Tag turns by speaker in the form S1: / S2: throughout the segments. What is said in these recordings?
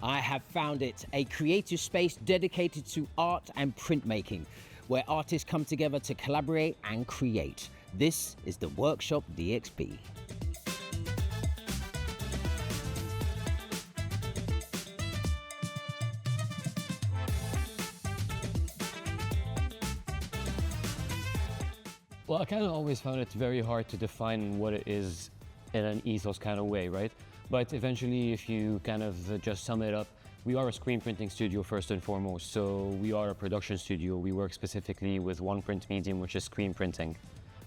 S1: I have found it, a creative space dedicated to art and printmaking, where artists come together to collaborate and create. This is the Workshop DXB.
S2: Well, I kind of always found it very hard to define what it is in an ethos kind of way, right? But eventually, if you kind of just sum it up, we are a screen printing studio first and foremost. So we are a production studio. We work specifically with one print medium, which is screen printing.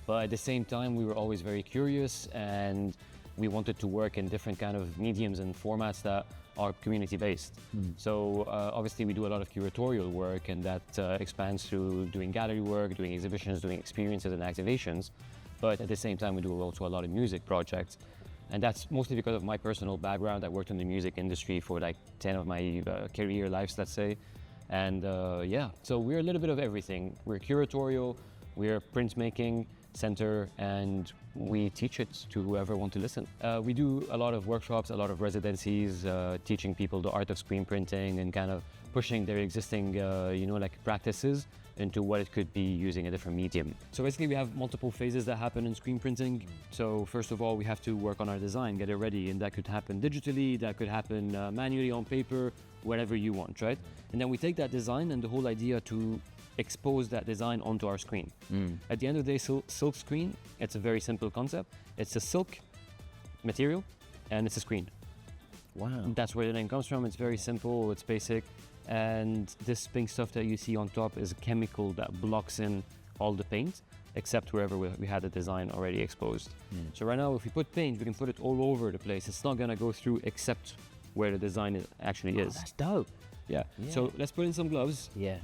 S2: But at the same time, we were always very curious and we wanted to work in different kind of mediums and formats that are community-based. So obviously we do a lot of curatorial work, and that expands through doing gallery work, doing exhibitions, doing experiences and activations. But at the same time, we do also a lot of music projects. And that's mostly because of my personal background. I worked in the music industry for like 10 of my career lives, let's say. And yeah, so we're a little bit of everything. We're curatorial, we're printmaking center, and we teach it to whoever wants to listen. We do a lot of workshops, a lot of residencies, teaching people the art of screen printing and kind of pushing their existing, like practices into what it could be using a different medium. So basically we have multiple phases that happen in screen printing. So first of all, we have to work on our design, get it ready, and that could happen digitally, that could happen manually on paper, whatever you want, right? And then we take that design and the whole idea to expose that design onto our screen. At the end of the day, silk screen, it's a very simple concept. It's a silk material and it's a screen.
S1: Wow.
S2: That's where the name comes from. It's very simple, it's basic. And this pink stuff that you see on top is a chemical that blocks in all the paint, except wherever we had the design already exposed. So right now, if we put paint, we can put it all over the place. It's not gonna go through except where the design actually is.
S1: That's dope.
S2: Yeah. So let's put in some gloves.
S1: Yeah.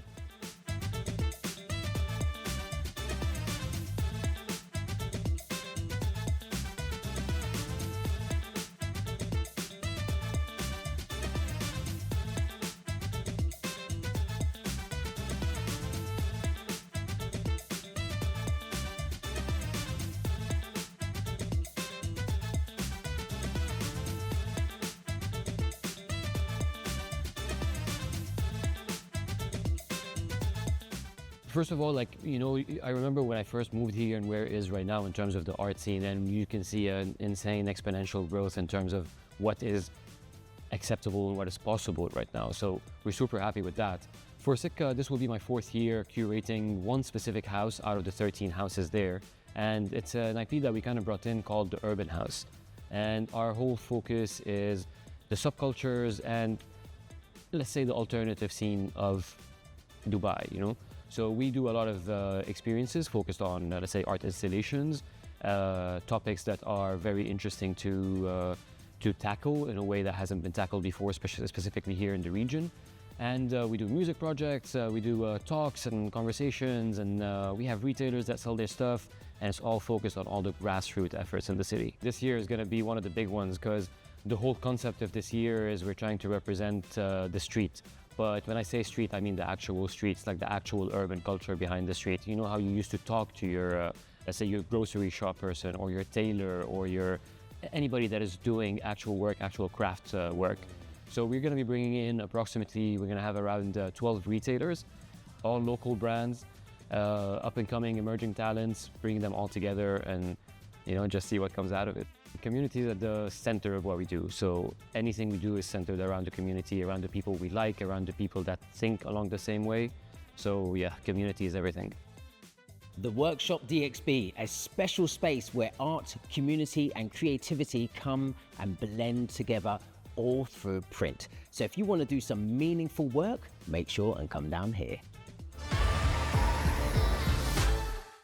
S2: First of all, I remember when I first moved here and where it is right now in terms of the art scene, and you can see an insane exponential growth in terms of what is acceptable and what is possible right now. So we're super happy with that. For Sikka, this will be my 4th year curating one specific house out of the 13 houses there. And it's an IP that we kind of brought in called the Urban House. And our whole focus is the subcultures and, let's say, the alternative scene of Dubai, So we do a lot of experiences focused on, let's say, art installations, topics that are very interesting to tackle in a way that hasn't been tackled before, specifically here in the region. And we do music projects, we do talks and conversations, and we have retailers that sell their stuff, and it's all focused on all the grassroots efforts in the city. This year is going to be one of the big ones because the whole concept of this year is we're trying to represent the street. But when I say street, I mean the actual streets, like the actual urban culture behind the street. You know how you used to talk to your, let's say, your grocery shop person or your tailor or anybody that is doing actual work, actual craft work. So we're going to be bringing in we're going to have around 12 retailers, all local brands, up and coming emerging talents, bringing them all together and, just see what comes out of it. The community is at the center of what we do. So anything we do is centered around the community, around the people we like, around the people that think along the same way. So yeah, community is everything.
S1: The Workshop DXB, a special space where art, community and creativity come and blend together all through print. So if you want to do some meaningful work, make sure and come down here.